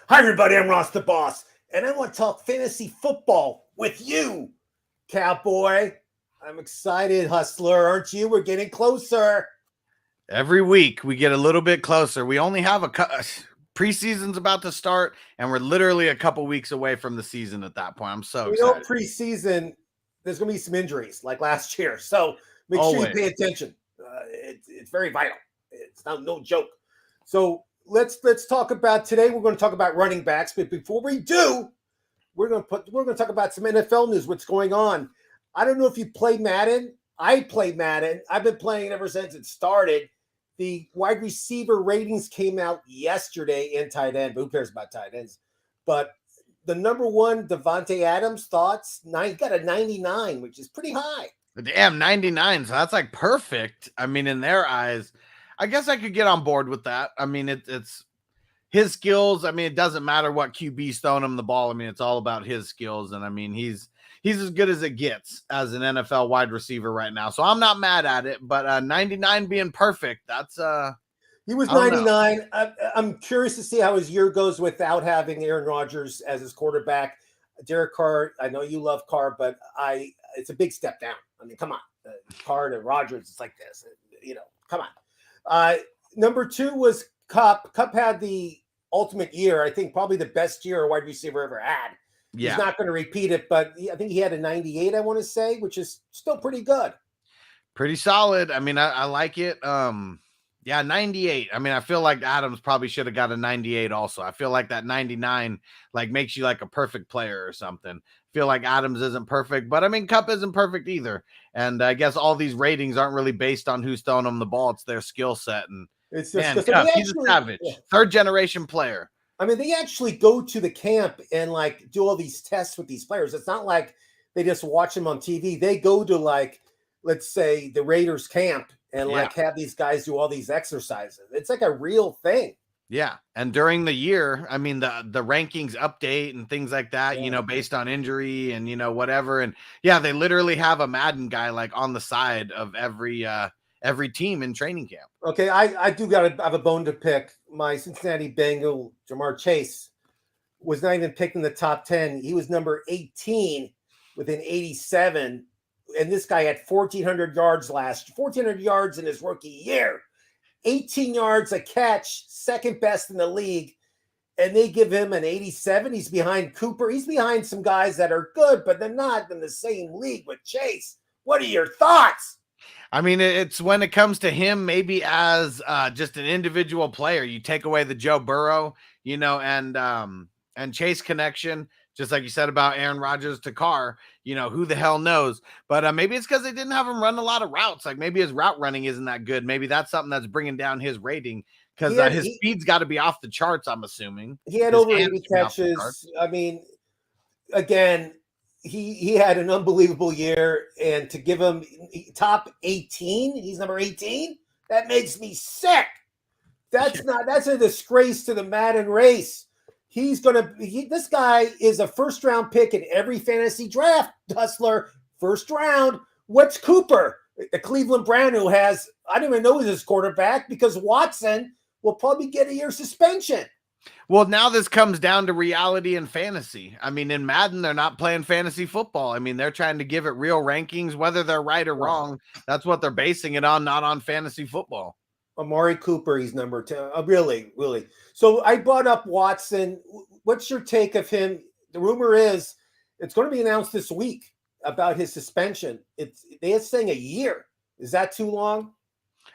Hi, everybody. I'm Ross the Boss, and I want to talk fantasy football with you, Cowboy. I'm excited, Hustler. Aren't you? We're getting closer. Every week we get a little bit closer. We only have preseason's about to start, and we're literally a couple weeks away from the season at that point. I'm so excited. Preseason, there's going to be some injuries like last year, so make sure you pay attention. It's very vital. It's no joke. So let's talk about today. We're going to talk about running backs, but before we do, we're going to talk about some NFL news. What's going on? I don't know if you play Madden. I play Madden. I've been playing it ever since it started. The wide receiver ratings came out yesterday in tight end. But who cares about tight ends? But the number one, Devonte Adams, thoughts? He got a 99, which is pretty high. Damn, 99. So that's like perfect. I mean, in their eyes, I guess I could get on board with that. I mean, it's his skills. I mean, it doesn't matter what QB's throwing him the ball. I mean, it's all about his skills. And I mean, he's as good as it gets as an NFL wide receiver right now. So I'm not mad at it, but 99 being perfect, that's he was 99. I'm curious to see how his year goes without having Aaron Rodgers as his quarterback. Derek Carr, I know you love Carr, but it's a big step down. I mean, come on. Carr to Rodgers, it's like this. Come on. Number two was Cup. Cup had the ultimate year. I think probably the best year a wide receiver ever had. Yeah. He's not going to repeat it, but I think he had a 98, I want to say, which is still pretty good. Pretty solid. I mean, I like it. 98. I mean, I feel like Adams probably should have got a 98 also. I feel like that 99 like makes you like a perfect player or something. I feel like Adams isn't perfect, but I mean, Cup isn't perfect either. And I guess all these ratings aren't really based on who's throwing them the ball. It's their skill set. And it's just Cup, he's a savage. Yeah. Third generation player. I mean, they actually go to the camp and like do all these tests with these players. It's not like they just watch them on TV. They go to like, let's say the Raiders camp and like have these guys do all these exercises. It's like a real thing. Yeah. And during the year, I mean, the rankings update and things like that, based on injury and, whatever. And they literally have a Madden guy like on the side of every team in training camp. Okay, I do have a bone to pick. My Cincinnati Bengal, Jamar Chase, was not even picked in the top 10. He was number 18 with an 87. And this guy had 1,400 yards in his rookie year. 18 yards a catch, second best in the league. And they give him an 87. He's behind Cooper. He's behind some guys that are good, but they're not in the same league with Chase. What are your thoughts? I mean, it's when it comes to him, maybe as just an individual player, you take away the Joe Burrow, and Chase connection, just like you said about Aaron Rodgers to Carr, who the hell knows? But maybe it's because they didn't have him run a lot of routes. Like maybe his route running isn't that good. Maybe that's something that's bringing down his rating because his speed's got to be off the charts, I'm assuming. He had over 80 catches. I mean, again, he had an unbelievable year, and to give him top 18, he's number 18. That makes me sick. That's a disgrace to the Madden race. This guy is a first round pick in every fantasy draft, Hustler. First round. What's Cooper? The Cleveland Brown who I don't even know who's his quarterback because Watson will probably get a year suspension. Well, now this comes down to reality and fantasy. I mean, in Madden, they're not playing fantasy football. I mean, they're trying to give it real rankings, whether they're right or wrong. That's what they're basing it on, not on fantasy football. Amari Cooper, he's number 10. Really. So I brought up Watson. What's your take of him? The rumor is it's going to be announced this week about his suspension. They're saying a year. Is that too long?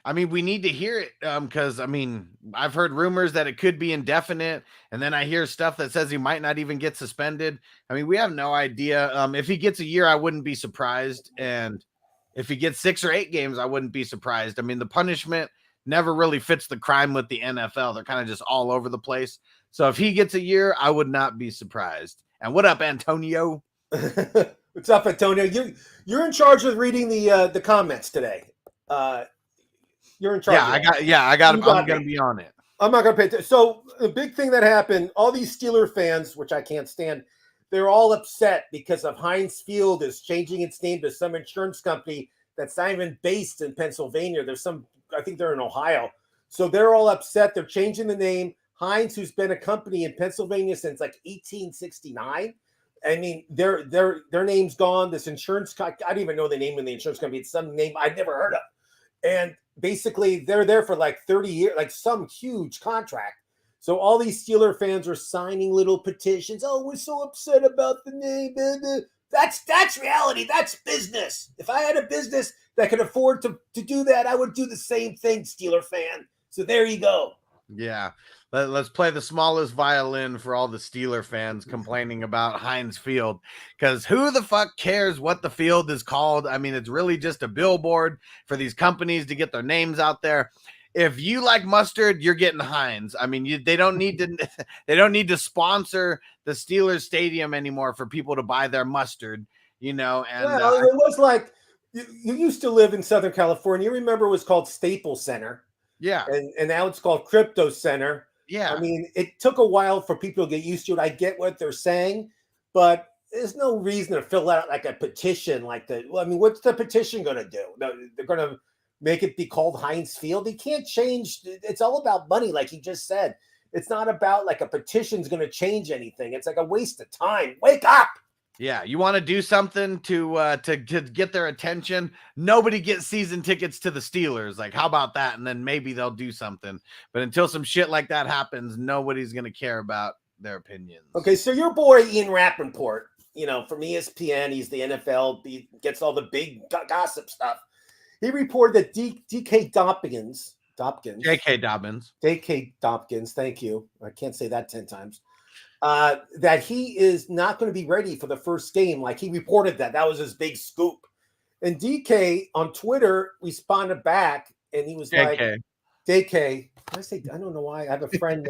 I mean, we need to hear it because, I mean, I've heard rumors that it could be indefinite, and then I hear stuff that says he might not even get suspended. I mean, we have no idea. If he gets a year, I wouldn't be surprised. And if he gets 6 or 8 games, I wouldn't be surprised. I mean, the punishment never really fits the crime with the NFL. They're kind of just all over the place. So if he gets a year, I would not be surprised. And what up, Antonio? What's up, Antonio? You're in charge of reading the comments today. You're in charge. I got. I'm going to be on it. I'm not going to pay attention. So the big thing that happened, all these Steeler fans, which I can't stand, they're all upset because of Heinz Field is changing its name to some insurance company that's not even based in Pennsylvania. I think they're in Ohio. So they're all upset. They're changing the name. Heinz, who's been a company in Pennsylvania since like 1869. I mean, their name's gone. This insurance, I don't even know the name of the insurance company. It's some name I've never heard of. And basically, they're there for like 30 years, like some huge contract. So all these Steeler fans are signing little petitions. Oh, we're so upset about the name. That's reality. That's business. If I had a business that could afford to do that, I would do the same thing, Steeler fan. So there you go. Yeah. Let's play the smallest violin for all the Steeler fans complaining about Heinz Field, because who the fuck cares what the field is called? I mean, it's really just a billboard for these companies to get their names out there. If you like mustard, you're getting Heinz. I mean, they don't need to sponsor the Steelers stadium anymore for people to buy their mustard, And well, it was like you used to live in Southern California. You remember it was called Staples Center. Yeah. And now it's called Crypto Center. Yeah. I mean, it took a while for people to get used to it. I get what they're saying, but there's no reason to fill out like a petition like that. Well, I mean, what's the petition going to do? They're going to make it be called Heinz Field. They can't change. It's all about money, like he just said. It's not about like a petition's going to change anything. It's like a waste of time. Wake up. Yeah, you want to do something to get their attention. Nobody gets season tickets to the Steelers. Like, how about that? And then maybe they'll do something. But until some shit like that happens, nobody's going to care about their opinions. Okay, so your boy Ian Rappaport, from ESPN, he's the NFL. He gets all the big gossip stuff. He reported that J.K. Dobbins, thank you. I can't say that 10 times. That he is not going to be ready for the first game. Like he reported that was his big scoop. And DK on Twitter responded back and he was like, DK, I don't know why. I have a friend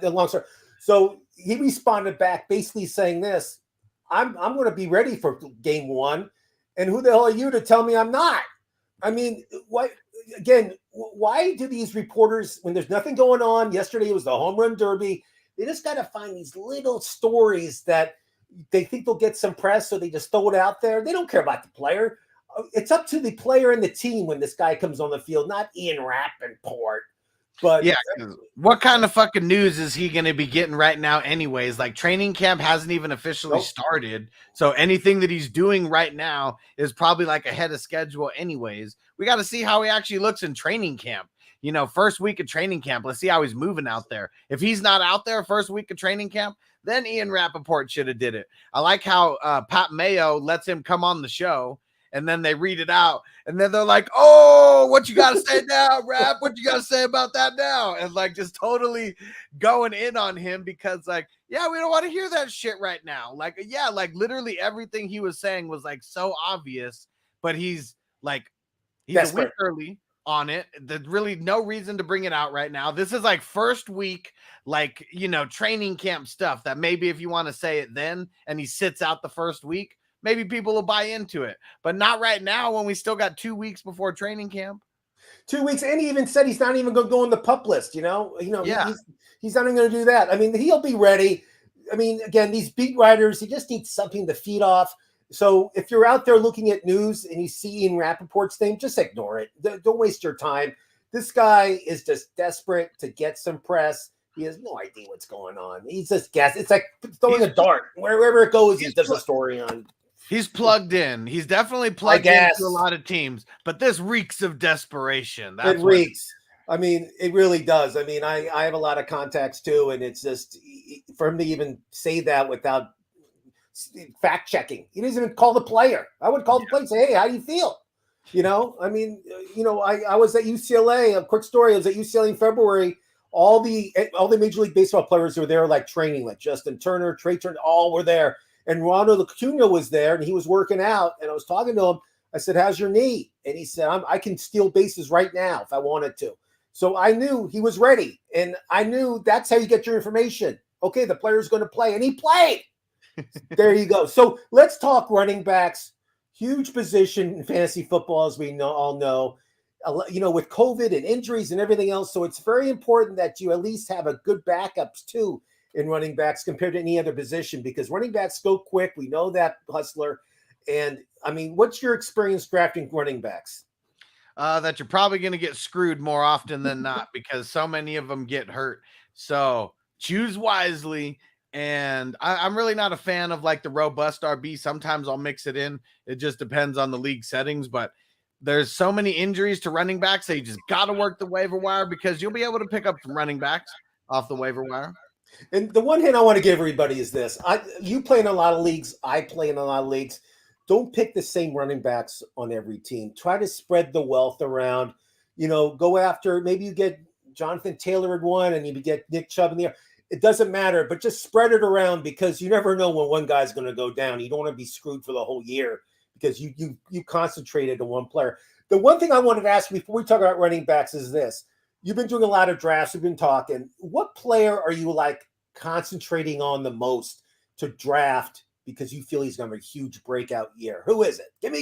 long story. So he responded back basically saying this, I'm going to be ready for game one. And who the hell are you to tell me I'm not? I mean, why do these reporters, when there's nothing going on, yesterday it was the home run derby, they just got to find these little stories that they think they'll get some press, so they just throw it out there. They don't care about the player. It's up to the player and the team when this guy comes on the field, not Ian Rappaport. But yeah, what kind of fucking news is he going to be getting right now anyways? Like training camp hasn't even officially started. So anything that he's doing right now is probably like ahead of schedule anyways. We got to see how he actually looks in training camp. First week of training camp, let's see how he's moving out there. If he's not out there first week of training camp, then Ian Rappaport should have did it. I like how Pat Mayo lets him come on the show and then they read it out and then they're like, oh, what you got to say now, Rapp? What you got to say about that now? And like just totally going in on him because like, yeah, we don't want to hear that shit right now. Like, yeah, like literally everything he was saying was like so obvious, but he's a week early on it. There's really no reason to bring it out right now. This is like first week, training camp stuff that maybe if you want to say it then and he sits out the first week, maybe people will buy into it, but not right now when we still got 2 weeks before training camp. 2 weeks. And he even said he's not even going to go on the pup list, Yeah. He's not even going to do that. I mean, he'll be ready. I mean, again, these beat writers, he just needs something to feed off. So if you're out there looking at news and you see Ian Rappaport's name, just ignore it. Don't waste your time. This guy is just desperate to get some press. He has no idea what's going on. He's just guessing. It's like throwing a dart. Wherever it goes, he does a story on. He's plugged in. He's definitely plugged into a lot of teams, but this reeks of desperation. It reeks. I mean, it really does. I mean, I have a lot of contacts too, and it's just for him to even say that without fact checking. He doesn't even call the player. I would call the player and say, hey, how do you feel? I mean, I was at UCLA. A quick story. I was at UCLA in February. All the Major League Baseball players were there, like training, like Justin Turner, Trey Turner, all were there. And Ronald Acuna was there, and he was working out. And I was talking to him. I said, how's your knee? And he said, I can steal bases right now if I wanted to. So I knew he was ready. And I knew that's how you get your information. Okay, the player's going to play. And he played. There you go. So let's talk running backs. Huge position in fantasy football, as we all know. With COVID and injuries and everything else. So it's very important that you at least have a good backups too in running backs compared to any other position, because running backs go quick. We know that, Hustler. And I mean, what's your experience drafting running backs? That you're probably going to get screwed more often than not because so many of them get hurt. So choose wisely. And I'm really not a fan of like the robust RB. Sometimes I'll mix it in. It just depends on the league settings. But there's so many injuries to running backs that you just got to work the waiver wire because you'll be able to pick up some running backs off the waiver wire. And the one hint I want to give everybody is this. You play in a lot of leagues. I play in a lot of leagues. Don't pick the same running backs on every team. Try to spread the wealth around. Go after, maybe you get Jonathan Taylor in one and you get Nick Chubb in the other. It doesn't matter, but just spread it around because you never know when one guy's going to go down. You don't want to be screwed for the whole year because you concentrated on one player. The one thing I wanted to ask before we talk about running backs is this. You've been doing a lot of drafts. We've been talking. What player are you like concentrating on the most to draft because you feel he's going to have a huge breakout year? Who is it? Give me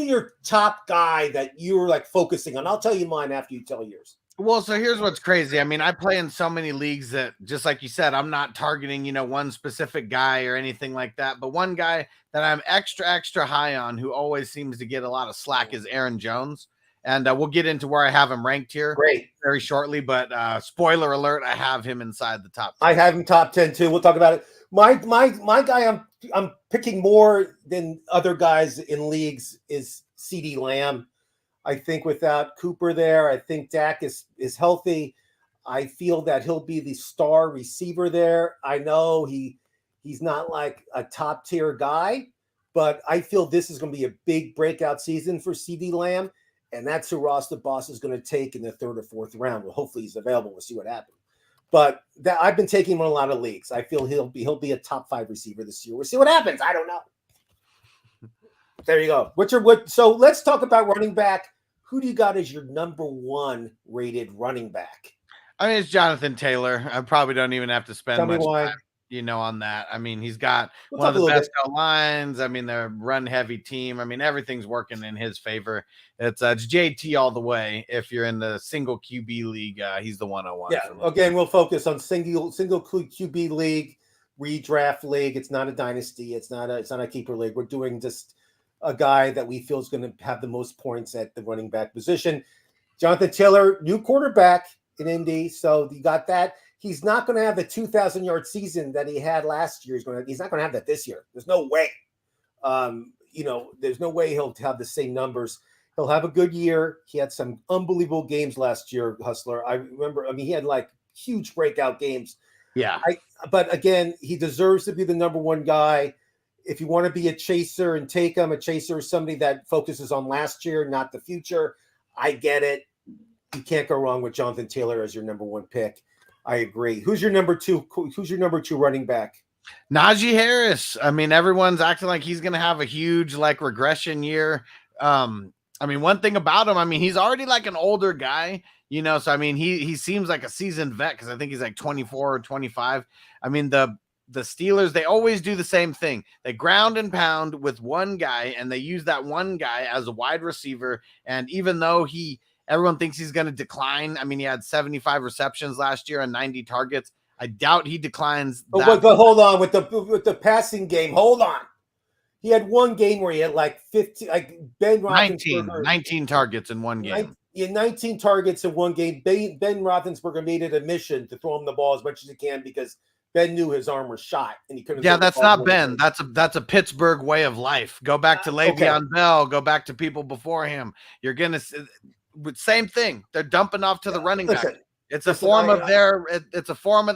your top guy that you're like focusing on. I'll tell you mine after you tell yours. Well, so here's what's crazy. I mean, I play in so many leagues that just like you said, I'm not targeting, one specific guy or anything like that. But one guy that I'm extra high on who always seems to get a lot of slack is Aaron Jones. And we'll get into where I have him ranked here very shortly. But spoiler alert, I have him inside the top 10. I have him top 10 too. We'll talk about it. My guy I'm picking more than other guys in leagues is CeeDee Lamb. I think without Cooper there, I think Dak is healthy. I feel that he'll be the star receiver there. I know he's not like a top tier guy, but I feel this is going to be a big breakout season for CeeDee Lamb. And that's who Ross the Boss is going to take in the 3rd or 4th round. Well, hopefully he's available. We'll see what happens. But I've been taking him in a lot of leagues. I feel he'll be a top 5 receiver this year. We'll see what happens. I don't know. There you go. So let's talk about running back. Who do you got as your number 1 rated running back? I mean, it's Jonathan Taylor. I probably don't even have to spend much time, on that. I mean, he's got one of the best lines. I mean, they're a run-heavy team. I mean, everything's working in his favor. It's JT all the way. If you're in the single QB league, he's the 101. Yeah. Again, we'll focus on single QB league, redraft league. It's not a dynasty. It's not a keeper league. We're doing just a guy that we feel is going to have the most points at the running back position. Jonathan Taylor, new quarterback in Indy. So you got that. He's not going to have the 2,000-yard season that he had last year. He's not going to have that this year. There's no way. There's no way he'll have the same numbers. He'll have a good year. He had some unbelievable games last year, Hustler. I remember, he had like huge breakout games. Yeah. But again, he deserves to be the number 1 guy. If you want to be a chaser and take him, a chaser is somebody that focuses on last year, not the future. I get it. You can't go wrong with Jonathan Taylor as your number 1 pick. I agree. Who's your number 2? Who's your number 2 running back? Najee Harris. I mean, everyone's acting like he's going to have a huge regression year. I mean, one thing about him, he's already like an older guy, so he seems like a seasoned vet because I think he's like 24 or 25. I mean, the Steelers, they always do the same thing. They ground and pound with one guy, and they use that one guy as a wide receiver. And even though everyone thinks he's going to decline. I mean, he had 75 receptions last year and 90 targets. I doubt he declines. But hold on with the passing game. Hold on. He had one game where he had like 50, like Ben Roethlisberger. 19 targets in one game. 19 targets in one game. Ben Roethlisberger made it a mission to throw him the ball as much as he can because Ben knew his arm was shot and he couldn't. Yeah, that's not Ben. That's a Pittsburgh way of life. Go back to Le'Veon Bell. Go back to people before him. You're gonna same thing. They're dumping off to the running back. It's a form of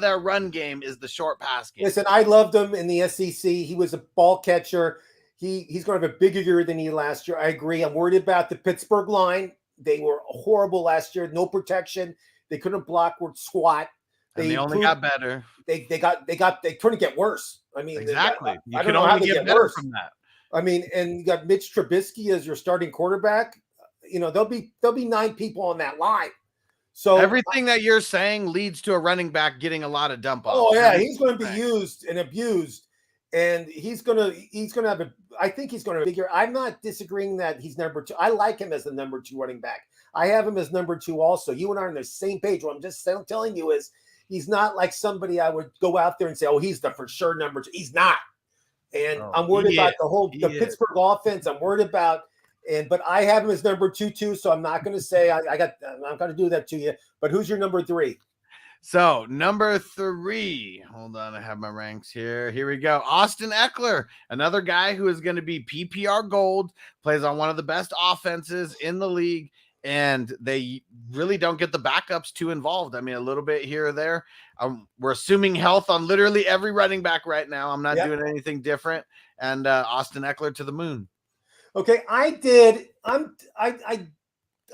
their run game. Is the short pass game. Listen, I loved him in the SEC. He was a ball catcher. He's going to have a bigger year than he last year. I agree. I'm worried about the Pittsburgh line. They were horrible last year. No protection. They couldn't block or squat. They only got better. They couldn't get worse. I mean, exactly. I don't know how they get worse from that. I mean, and you got Mitch Trubisky as your starting quarterback. There'll be 9 people on that line. So everything that you're saying leads to a running back getting a lot of dump offs. Oh yeah, he's going to be used and abused, and he's going to have a. I think he's going to figure. I'm not disagreeing that he's number 2. I like him as the number 2 running back. I have him as number 2 also. You and I are on the same page. What I'm just telling you is he's not like somebody I would go out there and say, oh, he's the for sure number 2. He's not, and I'm worried about the Pittsburgh offense. I'm worried about. But I have him as number 2 too, so I'm not going to say I'm not going to do that to you. But who's your number 3? So number 3, hold on, I have my ranks here. Here we go. Austin Eckler, another guy who is going to be PPR gold, plays on one of the best offenses in the league, and they really don't get the backups too involved. I mean, a little bit here or there. We're assuming health on literally every running back right now. I'm not doing anything different. And Austin Eckler to the moon. Okay, I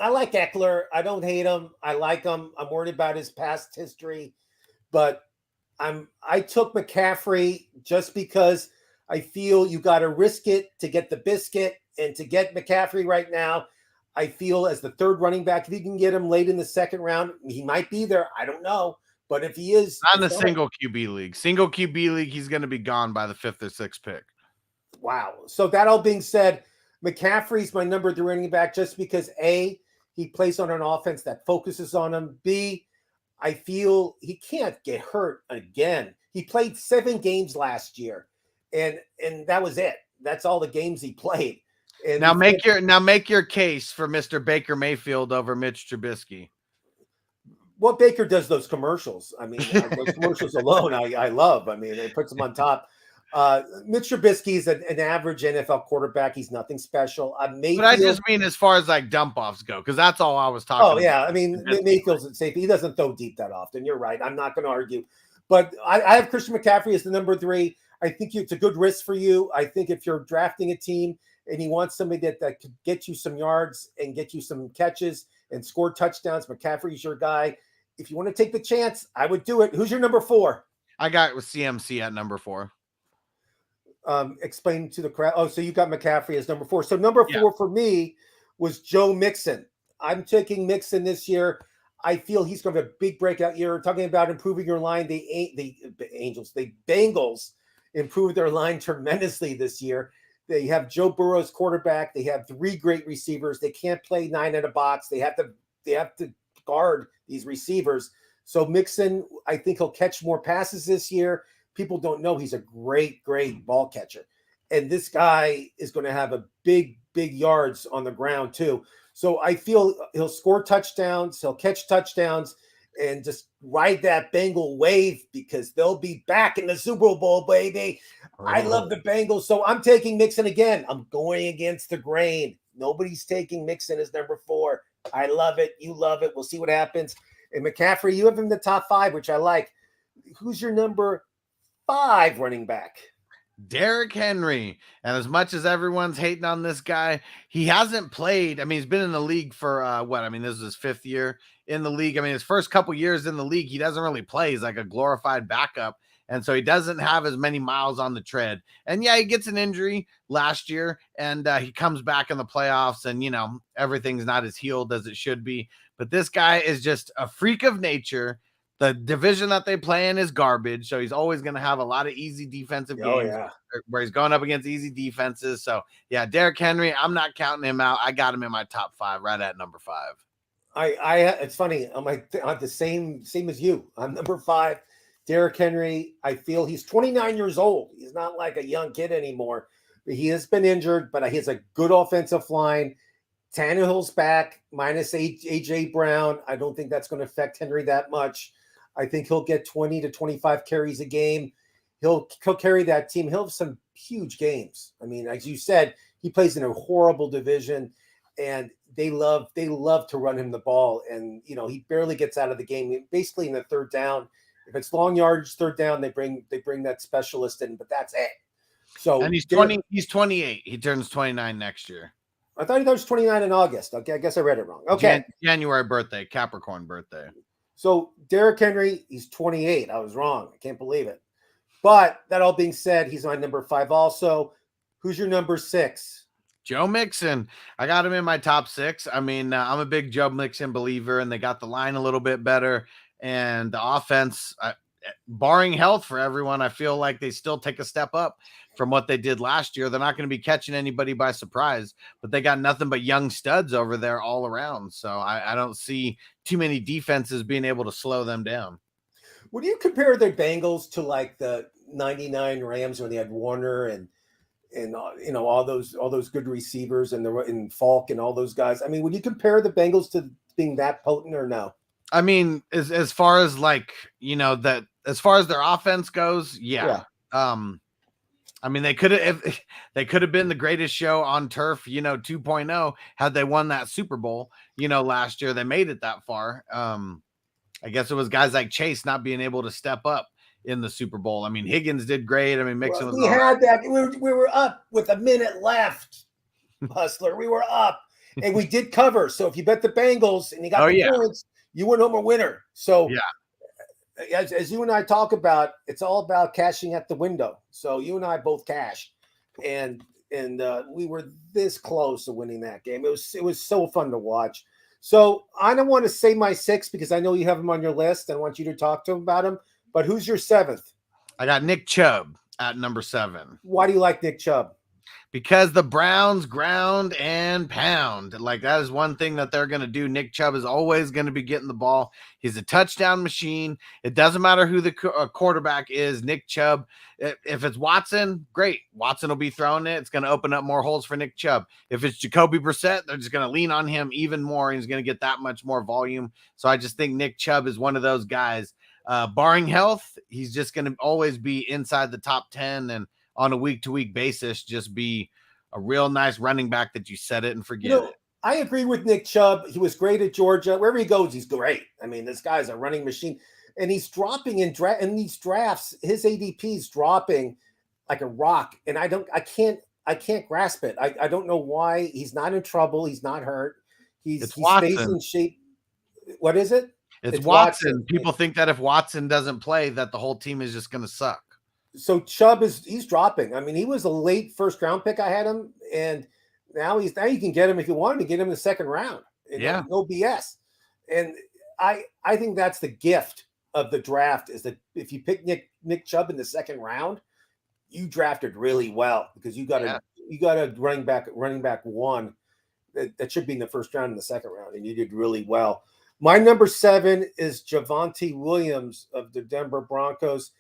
like Eckler. I don't hate him. I like him. I'm worried about his past history, but I took McCaffrey just because I feel you got to risk it to get the biscuit, and to get McCaffrey right now, I feel as the third running back, if you can get him late in the second round, he might be there. I don't know, but if he is, not in a single QB league, he's going to be gone by the 5th or 6th pick. Wow. So that all being said, McCaffrey's my number 3 running back just because A, he plays on an offense that focuses on him. B, I feel he can't get hurt again. He played 7 games last year, and that was it. That's all the games he played. And now make your case for Mr. Baker Mayfield over Mitch Trubisky. Well, Baker does those commercials. I mean, those commercials alone, I love. I mean, it puts him on top. Mitch Trubisky is an average NFL quarterback. He's nothing special. But I just mean as far as like dump offs go, because that's all I was talking about. Oh, yeah. I mean, Mayfield's at safety. He doesn't throw deep that often. You're right. I'm not going to argue. But I have Christian McCaffrey as the number 3. I think it's a good risk for you. I think if you're drafting a team and you want somebody that could get you some yards and get you some catches and score touchdowns, McCaffrey's your guy. If you want to take the chance, I would do it. Who's your number 4? I got with CMC at number 4. Explain to the crowd. Oh, so you got McCaffrey as number 4. So number 4 for me was Joe Mixon. I'm taking Mixon this year. I feel he's going to have a big breakout year. Talking about improving your line, the Bengals improved their line tremendously this year. They have Joe Burrow's quarterback. They have 3 great receivers. They can't play 9 in a box. They have to guard these receivers. So Mixon, I think he'll catch more passes this year. People don't know he's a great ball catcher. And this guy is going to have a big yards on the ground too. So I feel he'll score touchdowns, he'll catch touchdowns, and just ride that Bengal wave because they'll be back in the Super Bowl, baby. I love the Bengals. So I'm taking Mixon again. I'm going against the grain. Nobody's taking Mixon as number 4. I love it. You love it. We'll see what happens. And McCaffrey, you have him in the top 5, which I like. Who's your number 5 running back? Derrick Henry. And as much as everyone's hating on this guy, he hasn't played. I mean, he's been in the league for this is his 5th year in the league. I mean, his first couple years in the league, he doesn't really play. He's like a glorified backup. And so he doesn't have as many miles on the tread. And yeah, he gets an injury last year and he comes back in the playoffs and, everything's not as healed as it should be. But this guy is just a freak of nature. The division that they play in is garbage. So he's always going to have a lot of easy defensive games where he's going up against easy defenses. So yeah, Derrick Henry, I'm not counting him out. I got him in my top 5 right at number 5. It's funny. I'm the same as you. I'm number 5. Derrick Henry, I feel he's 29 years old. He's not like a young kid anymore. He has been injured, but he has a good offensive line. Tannehill's back, minus A.J. Brown. I don't think that's going to affect Henry that much. I think he'll get 20 to 25 carries a game. He'll carry that team. He'll have some huge games. I mean, as you said, he plays in a horrible division, and they love to run him the ball. And, he barely gets out of the game. Basically in the third down, if it's long yardage, third down, they bring that specialist in, but that's it. So and he's 28. He turns 29 next year. I thought he was 29 in August. Okay, I guess I read it wrong. Okay. January birthday, Capricorn birthday. So Derrick Henry, he's 28. I was wrong. I can't believe it. But that all being said, he's my number 5 also. Who's your number 6? Joe Mixon. I got him in my top 6. I mean, I'm a big Joe Mixon believer, and they got the line a little bit better. And the offense, barring health for everyone, I feel like they still take a step up from what they did last year. They're not going to be catching anybody by surprise, but they got nothing but young studs over there all around. So I don't see too many defenses being able to slow them down. Would you compare the Bengals to like the 99 Rams when they had Warner and all those good receivers and Falk and all those guys? I mean, would you compare the Bengals to being that potent or no? I mean, as far as like, that as far as their offense goes, yeah. I mean, they could have been the greatest show on turf, 2.0 had they won that Super Bowl, last year. They made it that far. I guess it was guys like Chase not being able to step up in the Super Bowl. I mean, Higgins did great. I mean, Mixon was we all had right. that. We were up with a minute left, Hustler. We were up, and we did cover. So if you bet the Bengals and you got points, you went home a winner. So as you and I talk about, it's all about cashing at the window. So you and I both cashed, and we were this close to winning that game. It was so fun to watch. So I don't want to say my 6 because I know you have them on your list. I want you to talk to them about them. But who's your 7th? I got Nick Chubb at number 7. Why do you like Nick Chubb? Because the Browns ground and pound. Like, that is one thing that they're going to do. Nick Chubb is always going to be getting the ball. He's a touchdown machine. It doesn't matter who the quarterback is. Nick Chubb, if it's Watson, great. Watson will be throwing it. It's going to open up more holes for Nick Chubb. If it's Jacoby Brissett, they're just going to lean on him even more. He's going to get that much more volume. So I just think Nick Chubb is one of those guys. Barring health, he's just going to always be inside the top 10 and on a week-to-week basis, just be a real nice running back that you set it and forget it. I agree with Nick Chubb. He was great at Georgia. Wherever he goes, he's great. I mean, this guy's a running machine. And he's dropping in these drafts. His ADP is dropping like a rock. And I can't grasp it. I don't know why. He's not in trouble. He's not hurt. He stays in shape. What is it? It's Watson. People think that if Watson doesn't play, that the whole team is just going to suck. So Chubb he's dropping. I mean, he was a late first round pick. I had him, and now you can get him if you wanted to get him in the second round. No BS. And I think that's the gift of the draft is that if you pick Nick Chubb in the second round, you drafted really well because you got a running back one that should be in the first round in the second round, and you did really well. My number 7 is Javonte Williams of the Denver Broncos.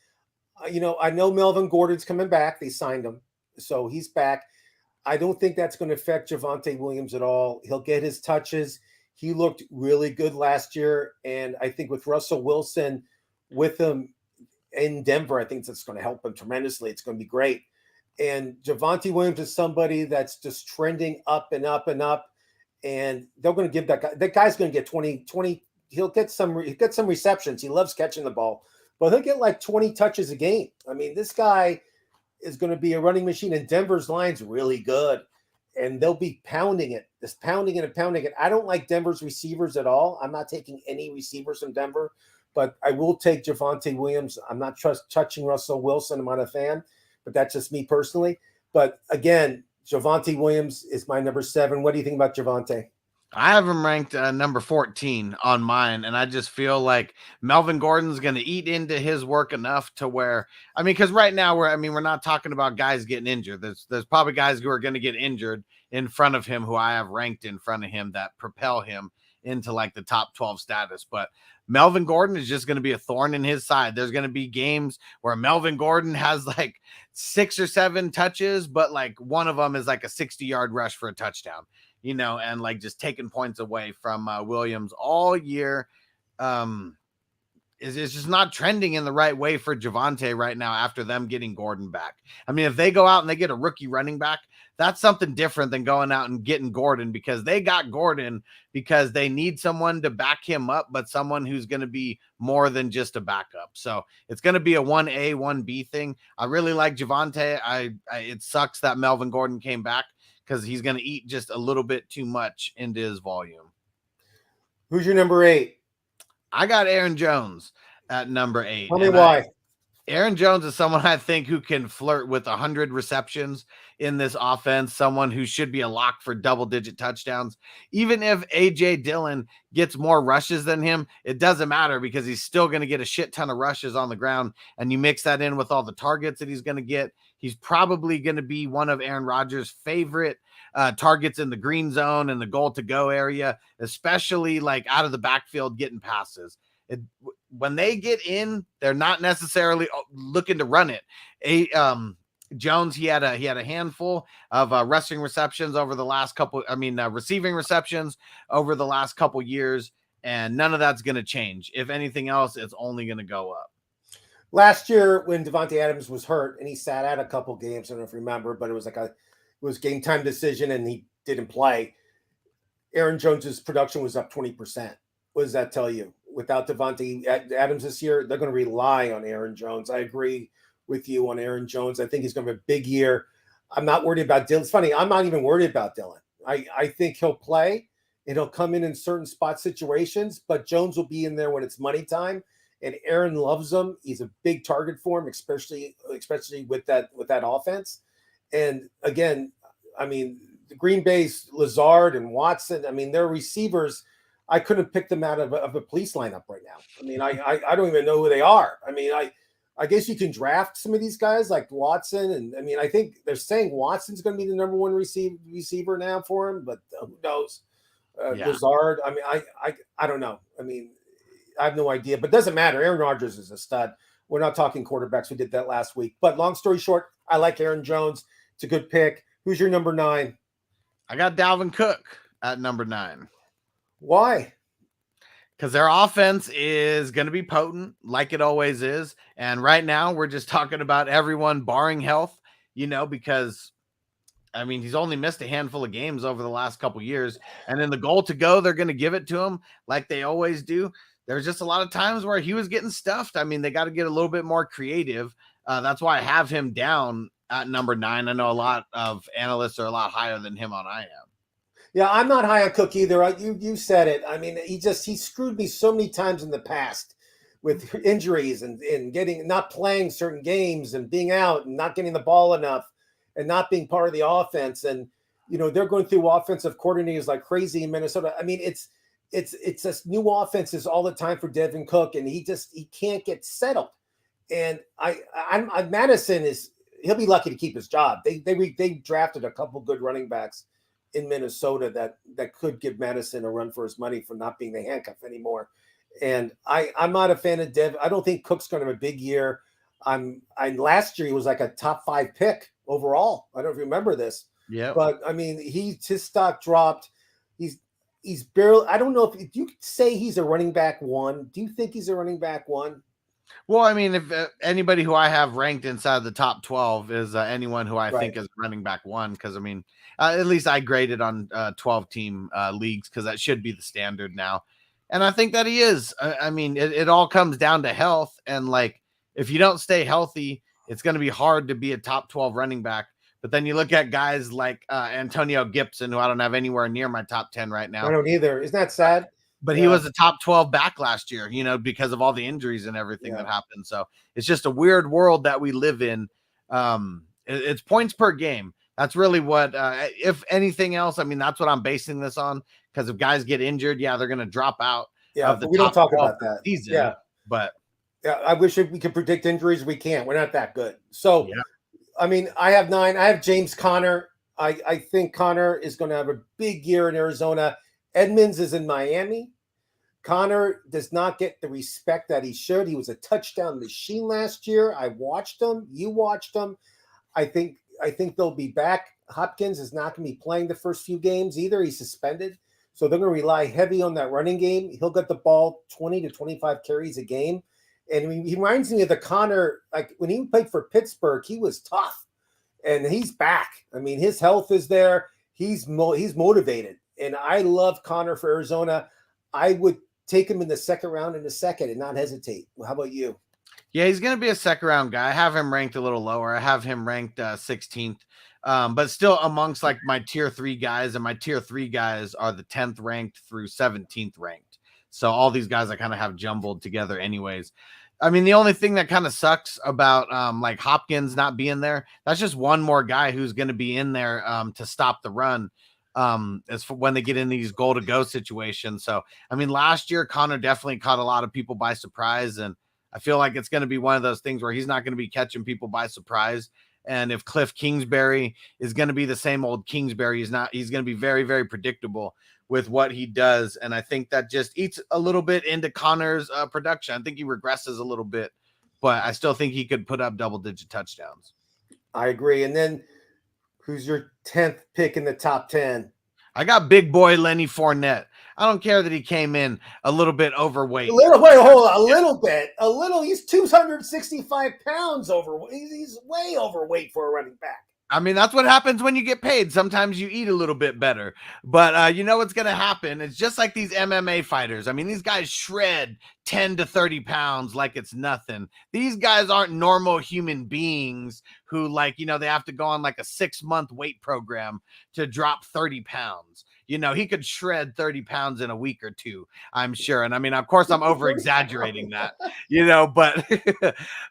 I know Melvin Gordon's coming back. They signed him, so he's back. I don't think that's going to affect Javonte Williams at all. He'll get his touches. He looked really good last year, and I think with Russell Wilson with him in Denver, I think that's going to help him tremendously. It's going to be great. And Javonte Williams is somebody that's just trending up and up and up, and they're going to give that guy's going to get 20. He'll get some receptions. He loves catching the ball. But he'll get like 20 touches a game. I mean, this guy is going to be a running machine, and Denver's line's really good. And they'll be pounding it, just pounding it and pounding it. I don't like Denver's receivers at all. I'm not taking any receivers from Denver, but I will take Javonte Williams. I'm not touching Russell Wilson. I'm not a fan, but that's just me personally. But again, Javonte Williams is my number 7. What do you think about Javonte? I have him ranked number 14 on mine, and I just feel like Melvin Gordon's going to eat into his work enough to where, I mean, because right now we're not talking about guys getting injured. There's probably guys who are going to get injured in front of him who I have ranked in front of him that propel him into like the top 12 status. But Melvin Gordon is just going to be a thorn in his side. There's going to be games where Melvin Gordon has like 6 or 7 touches, but like one of them is like a 60-yard rush for a touchdown. And like just taking points away from Williams all year. Is just not trending in the right way for Javonte right now after them getting Gordon back. I mean, if they go out and they get a rookie running back, that's something different than going out and getting Gordon, because they got Gordon because they need someone to back him up, but someone who's going to be more than just a backup. So it's going to be a 1A, 1B thing. I really like Javonte. It sucks that Melvin Gordon came back, because he's going to eat just a little bit too much into his volume. Who's your number 8? I got Aaron Jones at number 8. Tell me why. Aaron Jones is someone I think who can flirt with 100 receptions in this offense, someone who should be a lock for double-digit touchdowns. Even if A.J. Dillon gets more rushes than him, it doesn't matter because he's still going to get a shit ton of rushes on the ground, and you mix that in with all the targets that he's going to get. He's probably going to be one of Aaron Rodgers' favorite targets in the green zone and the goal-to-go area, especially like out of the backfield getting passes. When they get in, they're not necessarily looking to run it. Jones, he had a handful of receiving receptions over the last couple years, and none of that's going to change. If anything else, it's only going to go up. Last year when Devonte Adams was hurt and he sat out a couple games, I don't know if you remember, but it was game time decision and he didn't play. Aaron Jones's production was up 20%. What does that tell you? Without Devonte Adams this year, they're going to rely on Aaron Jones. I agree with you on Aaron Jones. I think he's going to have a big year. I'm not worried about Dylan. It's funny. I'm not even worried about Dylan. I think he'll play and he'll come in certain spot situations, but Jones will be in there when it's money time. And Aaron loves him. He's a big target for him, especially with that offense. And again, I mean, the Green Bay's Lazard and Watson. I mean, their receivers. I couldn't pick them out of a police lineup right now. I mean, I don't even know who they are. I mean, I guess you can draft some of these guys like Watson, and I mean, I think they're saying Watson's going to be the number one receiver now for him, but who knows? Lazard. I mean, I don't know. I mean, I have no idea, but it doesn't matter. Aaron Rodgers is a stud. We're not talking quarterbacks. We did that last week. But long story short, I like Aaron Jones. It's a good pick. Who's your number 9? I got Dalvin Cook at number 9. Why? Because their offense is going to be potent like it always is. And right now we're just talking about everyone barring health, because I mean, he's only missed a handful of games over the last couple years. And then the goal to go, they're going to give it to him like they always do. There's just a lot of times where he was getting stuffed. I mean, they got to get a little bit more creative. That's why I have him down at number 9. I know a lot of analysts are a lot higher than him on I am. Yeah, I'm not high on Cook either. You said it. I mean, he screwed me so many times in the past with injuries and not playing certain games and being out and not getting the ball enough and not being part of the offense. And, they're going through offensive coordinators like crazy in Minnesota. I mean, it's just new offenses all the time for Devin Cook, and he can't get settled. And Madison he'll be lucky to keep his job. They drafted a couple good running backs in Minnesota that could give Madison a run for his money for not being the handcuff anymore. And I'm not a fan of Dev. I don't think Cook's going to have a big year. Last year he was like a top 5 pick overall. I don't know if you remember this. Yeah. But I mean, his stock dropped. He's barely. I don't know if you could say he's a running back 1. Do you think he's a running back 1? Well, I mean, if anybody who I have ranked inside the top 12 is anyone who I think is running back 1, because I mean, at least I graded on 12-team leagues because that should be the standard now. And I think that he is. I mean, it all comes down to health. And like, if you don't stay healthy, it's going to be hard to be a top 12 running back. But then you look at guys like Antonio Gibson, who I don't have anywhere near my top 10 right now. I don't either. Isn't that sad? But he was a top 12 back last year, because of all the injuries and everything that happened. So it's just a weird world that we live in. It's points per game. That's really what, if anything else, I mean, that's what I'm basing this on. Because if guys get injured, they're going to drop out. Yeah, but we don't talk about that. Season, yeah. But I wish we could predict injuries. We can't. We're not that good. So, I mean, I have 9. I have James Conner. I think Conner is going to have a big year in Arizona. Edmonds is in Miami. Conner does not get the respect that he should. He was a touchdown machine last year. I watched him. You watched him. I think they'll be back. Hopkins is not going to be playing the first few games either. He's suspended. So they're going to rely heavy on that running game. He'll get the ball 20 to 25 carries a game. And he reminds me of the Conner, like when he played for Pittsburgh, he was tough. And he's back. I mean, his health is there. He's motivated. And I love Conner for Arizona. I would take him in the second round in a second and not hesitate. Well, how about you? Yeah, he's going to be a second round guy. I have him ranked a little lower. I have him ranked 16th, but still amongst like my tier 3 guys, and my tier 3 guys are the 10th ranked through 17th ranked. So all these guys I kind of have jumbled together anyways. I mean, the only thing that kind of sucks about like Hopkins not being there, that's just one more guy who's going to be in there to stop the run as for when they get in these goal to go situations. So, I mean, last year, Conner definitely caught a lot of people by surprise. And I feel like it's going to be one of those things where he's not going to be catching people by surprise. And if Cliff Kingsbury is going to be the same old Kingsbury, he's going to be very, very predictable with what he does. And I think that just eats a little bit into Conner's production. I think he regresses a little bit, but I still think he could put up double-digit touchdowns. I agree. And then who's your 10th pick in the top 10? I got big boy Lenny Fournette. I don't care that he came in a little bit overweight. A little bit. He's 265 pounds overweight. He's way overweight for a running back. I mean, that's what happens when you get paid. Sometimes you eat a little bit better. But you know what's going to happen? It's just like these MMA fighters. I mean, these guys shred 10 to 30 pounds like it's nothing. These guys aren't normal human beings who, like, you know, they have to go on like a 6-month weight program to drop 30 pounds. You know, he could shred 30 pounds in a week or two, I'm sure. And I mean, of course, I'm over exaggerating that, you know, but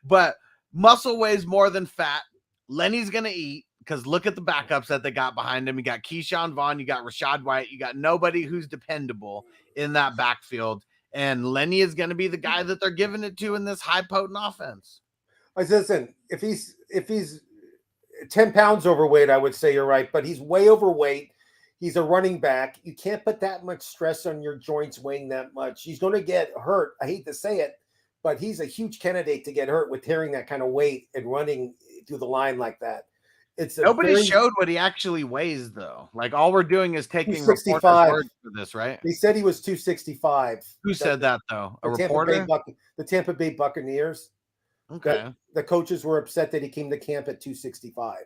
but muscle weighs more than fat. Lenny's going to eat. Because look at the backups that they got behind him. You got Keyshawn Vaughn, you got Rashad White, you got nobody who's dependable in that backfield. And Lenny is going to be the guy that they're giving it to in this high potent offense. Listen, if he's 10 pounds overweight, I would say you're right, but he's way overweight. He's a running back. You can't put that much stress on your joints weighing that much. He's going to get hurt. I hate to say it, but he's a huge candidate to get hurt with carrying that kind of weight and running through the line like that. Nobody showed what he actually weighs, though. Like, all we're doing is taking reporters' words for this, right? He said he was 265. Who said that, though? A reporter? The Tampa Bay Buccaneers. Okay. The coaches were upset that he came to camp at 265.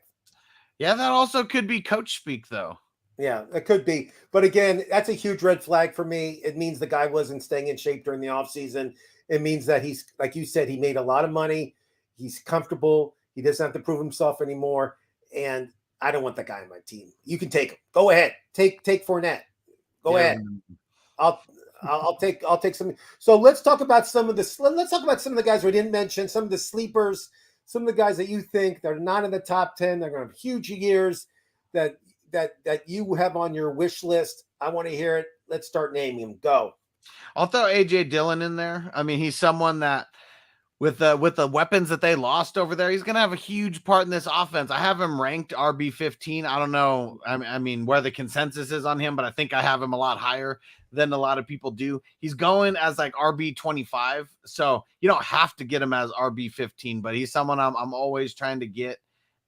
Yeah, that also could be coach speak, though. Yeah, it could be. But again, that's a huge red flag for me. It means the guy wasn't staying in shape during the offseason. It means that he's, like you said, he made a lot of money. He's comfortable. He doesn't have to prove himself anymore. And I don't want that guy on my team. You can take him. Go ahead. Take Fournette. Go ahead. I'll take some. So let's talk about some of the guys we didn't mention, some of the sleepers, some of the guys that you think they're not in the top 10. They're going to have huge years that you have on your wish list. I want to hear it. Let's start naming them. Go. I'll throw AJ Dillon in there. I mean, he's someone that with the weapons that they lost over there, he's going to have a huge part in this offense. I have him ranked RB15. I don't know. I mean, where the consensus is on him, but I think I have him a lot higher than a lot of people do. He's going as like RB25. So you don't have to get him as RB15, but he's someone I'm always trying to get.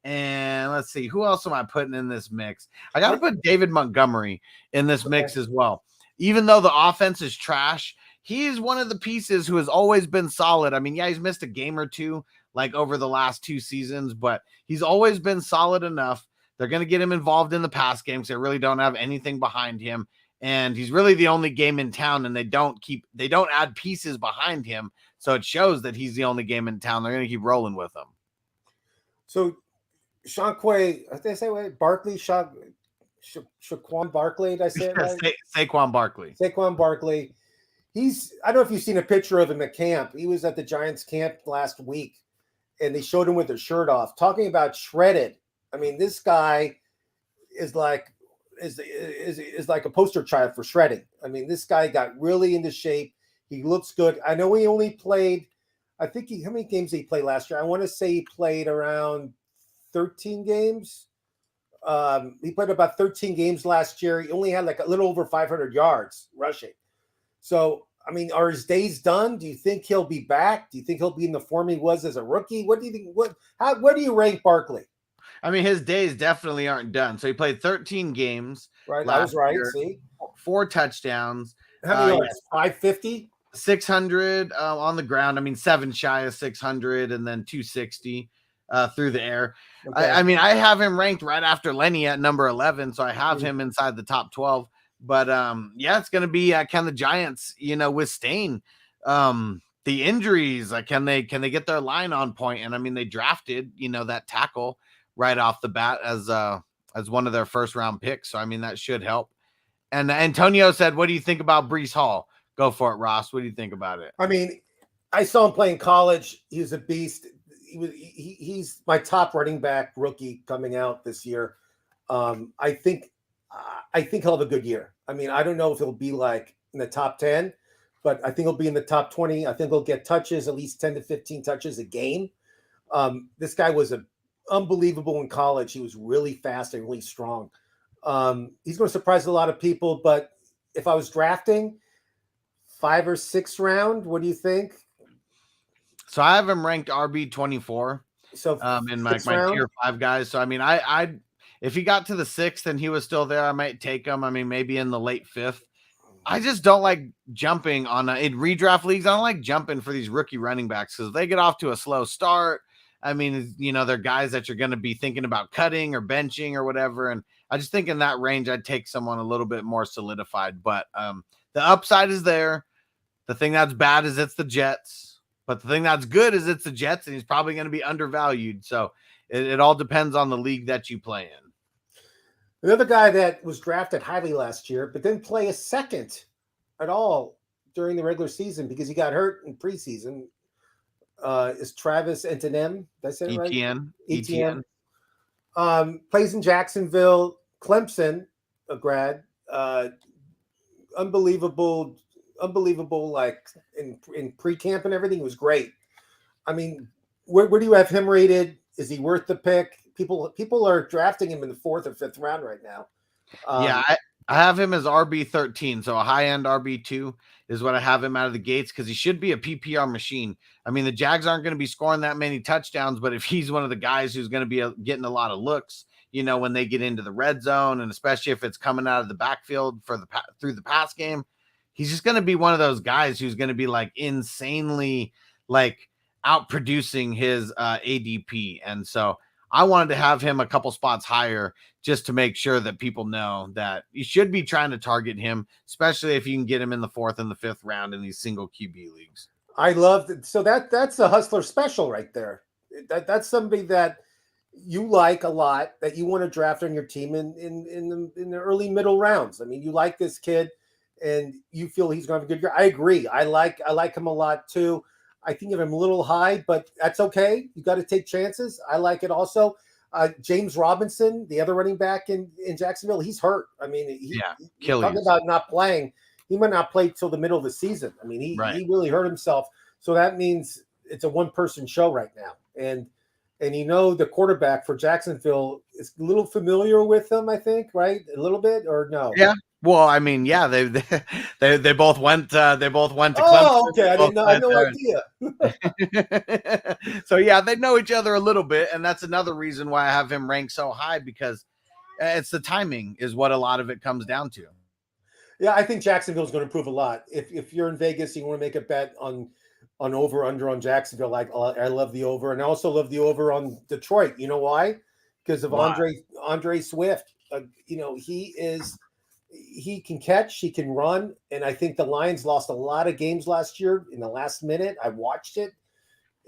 And let's see, who else am I putting in this mix? I got to put David Montgomery in this mix as well. Even though the offense is trash, he is one of the pieces who has always been solid. I mean, yeah, he's missed a game or two like over the last 2 seasons, but he's always been solid enough. They're going to get him involved in the pass games. They really don't have anything behind him. And he's really the only game in town, and they don't add pieces behind him. So it shows that he's the only game in town. They're going to keep rolling with him. So Shaquan Barclay, Shaquan Barclay, did I say it right? Saquon Barclay. Saquon Barclay. I don't know if you've seen a picture of him at camp. He was at the Giants camp last week, and they showed him with his shirt off, talking about shredded. I mean, this guy is like a poster child for shredding. I mean, this guy got really into shape. He looks good. I know he only played, how many games did he play last year? I want to say he played around 13 games. He played about 13 games last year. He only had like a little over 500 yards rushing. So, I mean, are his days done? Do you think he'll be back? Do you think he'll be in the form he was as a rookie? What do you think? Where do you rank Barkley? I mean, his days definitely aren't done. So he played 13 games. Right, I was right. Year, see, 4 touchdowns. How many yards? 550? 600 on the ground. I mean, 7 shy of 600, and then 260 through the air. Okay. I mean, I have him ranked right after Lenny at number 11, so I have him inside the top 12. But yeah, it's going to be can the Giants, withstand the injuries? Can they get their line on point? And I mean, they drafted that tackle right off the bat as one of their first round picks. So I mean, that should help. And Antonio said, "What do you think about Breece Hall?" Go for it, Ross. What do you think about it? I mean, I saw him play in college. He was a beast. He's my top running back rookie coming out this year. I think he'll have a good year. I mean, I don't know if he'll be like in the top 10, but I think he'll be in the top 20. I think he'll get touches, at least 10 to 15 touches a game. This guy was unbelievable in college. He was really fast and really strong. He's going to surprise a lot of people, but if I was drafting 5 or 6 round, what do you think? So I have him ranked RB 24. So in my tier 5 guys. So I mean, If he got to the 6th and he was still there, I might take him. I mean, maybe in the late 5th. I just don't like jumping on in redraft leagues. I don't like jumping for these rookie running backs because they get off to a slow start. I mean, they're guys that you're going to be thinking about cutting or benching or whatever. And I just think in that range, I'd take someone a little bit more solidified. But the upside is there. The thing that's bad is it's the Jets. But the thing that's good is it's the Jets, and he's probably going to be undervalued. So it all depends on the league that you play in. Another guy that was drafted highly last year, but didn't play a second at all during the regular season because he got hurt in preseason, is Travis Etienne. Did I say it right? Etienne. Plays in Jacksonville, Clemson, a grad. Unbelievable, like in pre-camp and everything. It was great. I mean, where do you have him rated? Is he worth the pick? People are drafting him in the 4th or 5th round right now. I have him as RB13, so a high-end RB2 is what I have him out of the gates because he should be a PPR machine. I mean, the Jags aren't going to be scoring that many touchdowns, but if he's one of the guys who's going to be getting a lot of looks, when they get into the red zone, and especially if it's coming out of the backfield through the pass game, he's just going to be one of those guys who's going to be like insanely like outproducing his ADP, and so I wanted to have him a couple spots higher just to make sure that people know that you should be trying to target him, especially if you can get him in the 4th and the 5th round in these single QB leagues. I love it. So that's a hustler special right there. That's somebody that you like a lot, that you want to draft on your team in the early middle rounds. I mean, you like this kid and you feel he's going to have a good year. I agree. I like him a lot too. I think of him a little high, but that's okay. You got to take chances. I like it also. James Robinson, the other running back in Jacksonville, he's hurt. I mean, talking about not playing. He might not play till the middle of the season. I mean, he really hurt himself. So that means it's a one-person show right now. And the quarterback for Jacksonville is a little familiar with him, I think, right? A little bit, or no? Yeah. Well, I mean, yeah, they both went to Clemson. Oh, okay. I had no idea. So yeah, they know each other a little bit, and that's another reason why I have him ranked so high, because it's the timing is what a lot of it comes down to. Yeah, I think Jacksonville's going to improve a lot. If you're in Vegas, you want to make a bet on over under on Jacksonville. Like, I love the over, and I also love the over on Detroit. You know why? Because of Andre Swift. He can catch, he can run, and I think the Lions lost a lot of games last year in the last minute. I watched it,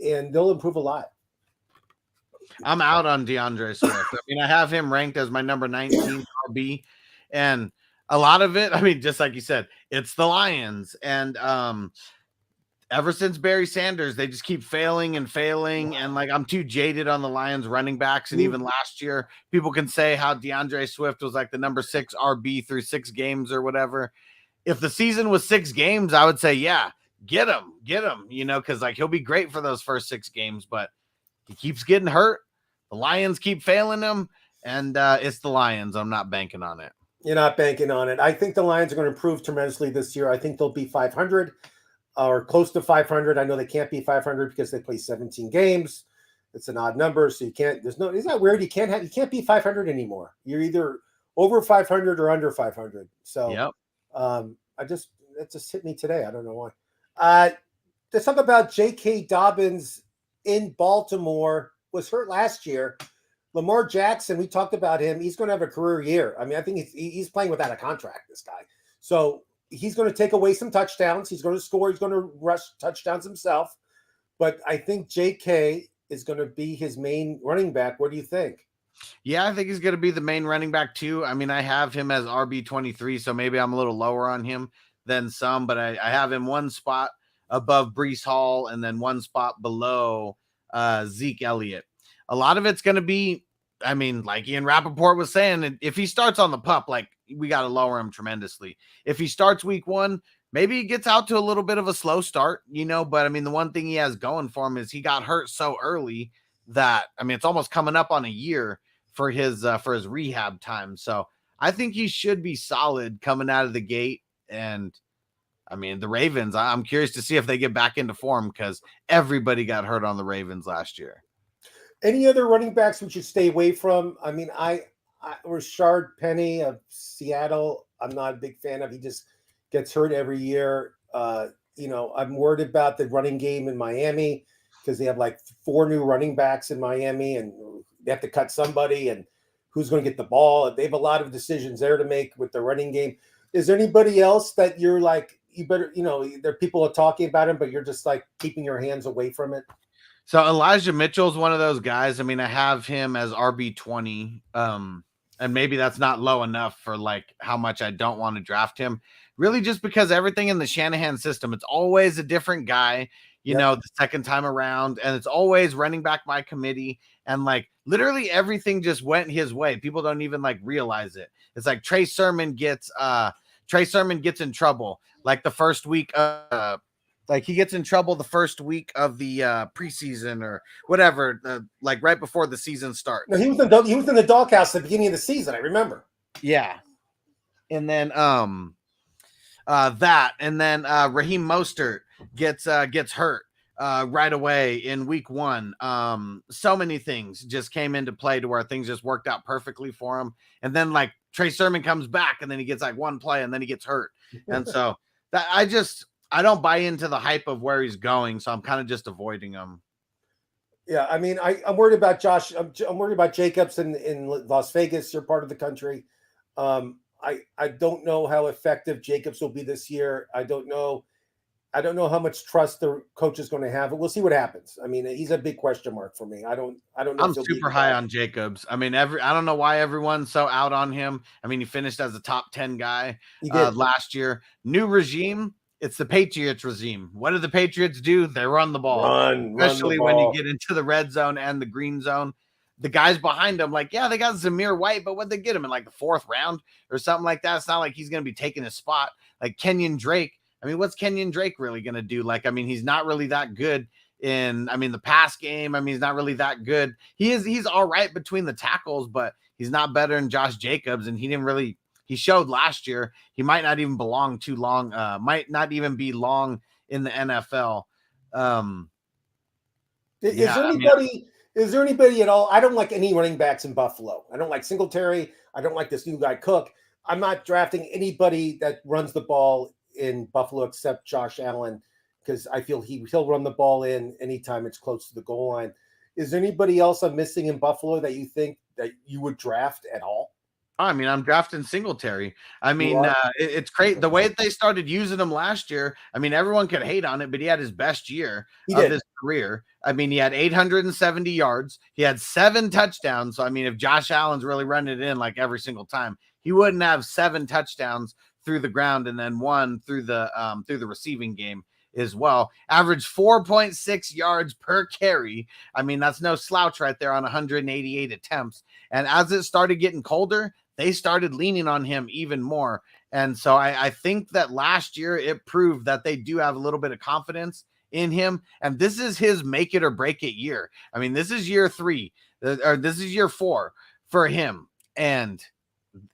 and they'll improve a lot. I'm out on DeAndre Swift. I mean, I have him ranked as my number 19 RB, and a lot of it, I mean, just like you said, it's the Lions, and ever since Barry Sanders, they just keep failing, and like I'm too jaded on the Lions running backs, and even last year, people can say how DeAndre Swift was like the number 6 RB through 6 games or whatever. If the season was 6 games, I would say, yeah, get him, because like he'll be great for those first 6 games, but he keeps getting hurt. The Lions keep failing him, and it's the Lions. I'm not banking on it. You're not banking on it. I think the Lions are going to improve tremendously this year. I think they'll be 500. Or close to 500. I know they can't be 500 because they play 17 games. It's an odd number, so you can't. Isn't that weird? You can't be 500 anymore. You're either over 500 or under 500. So, yep. It just hit me today. I don't know why. Let's talk about J.K. Dobbins in Baltimore. Was hurt last year. Lamar Jackson, we talked about him. He's going to have a career year. I mean, I think he's playing without a contract. This guy. So. He's going to take away some touchdowns. He's going to score. He's going to rush touchdowns himself. But I think J.K. is going to be his main running back. What do you think? Yeah, I think he's going to be the main running back too. I mean, I have him as RB23, so maybe I'm a little lower on him than some, but I have him one spot above Breece Hall and then one spot below Zeke Elliott. A lot of it's going to be, I mean, like Ian Rappaport was saying, if he starts on the pup, like, we got to lower him tremendously. If he starts week 1, maybe he gets out to a little bit of a slow start, but I mean, the one thing he has going for him is he got hurt so early that, I mean, it's almost coming up on a year for his rehab time. So I think he should be solid coming out of the gate. And I mean, the Ravens, I'm curious to see if they get back into form because everybody got hurt on the Ravens last year. Any other running backs we should stay away from? I mean, I Rashard Penny of Seattle, I'm not a big fan of. He just gets hurt every year. I'm worried about the running game in Miami because they have like 4 new running backs in Miami, and they have to cut somebody, and who's going to get the ball. They have a lot of decisions there to make with the running game. Is there anybody else that you're like, you better, there people are talking about him, but you're just like keeping your hands away from it? So Elijah Mitchell's one of those guys. I mean, I have him as RB20. And maybe that's not low enough for like how much I don't want to draft him. Really, just because everything in the Shanahan system, it's always a different guy, the second time around, and it's always running back by committee. And like literally everything just went his way. People don't even like realize it. It's like Trey Sermon gets in trouble like the first week like he gets in trouble the first week of the preseason or whatever, like right before the season starts. No, he was in the doghouse at the beginning of the season. I remember. Yeah, and then Raheem Mostert gets hurt right away in week 1. So many things just came into play to where things just worked out perfectly for him. And then like Trey Sermon comes back, and then he gets like one play, and then he gets hurt, and so that I don't buy into the hype of where he's going, so I'm kind of just avoiding him. Yeah, I mean, I'm worried about Josh. I'm worried about Jacobs in Las Vegas. You're part of the country. I don't know how effective Jacobs will be this year. I don't know how much trust the coach is going to have. We'll see what happens. I mean, he's a big question mark for me. I don't know. I'm super high on Jacobs. I mean, I don't know why everyone's so out on him. I mean, he finished as a top 10 guy last year. New regime. It's the Patriots regime. What do the Patriots do? They run the ball, especially when you get into the red zone and the green zone. The guys behind them, like, yeah, they got Zamir White, but what'd they get him in like the 4th round or something like that? It's not like he's going to be taking his spot. Like Kenyon Drake. I mean, what's Kenyon Drake really going to do? Like, I mean, he's not really that good in, the pass game. I mean, he's not really that good. He's all right between the tackles, but he's not better than Josh Jacobs. And he showed last year he might not even belong too long, might not even be long in the NFL. Is there anybody at all? I don't like any running backs in Buffalo. I don't like Singletary. I don't like this new guy Cook. I'm not drafting anybody that runs the ball in Buffalo except Josh Allen, because I feel he'll run the ball in anytime it's close to the goal line. Is there anybody else I'm missing in Buffalo that you think that you would draft at all? I mean, I'm drafting Singletary. I mean, it's crazy the way they started using him last year. I mean, everyone could hate on it, but he had his best year of his career. I mean, he had 870 yards. He had 7 touchdowns. So, I mean, if Josh Allen's really running it in like every single time, he wouldn't have 7 touchdowns through the ground and then 1 through the receiving game as well. Averaged 4.6 yards per carry. I mean, that's no slouch right there on 188 attempts. And as it started getting colder, they started leaning on him even more. And so I think that last year it proved that they do have a little bit of confidence in him. And this is his make it or break it year. I mean, this is year 3 or this is year 4 for him. And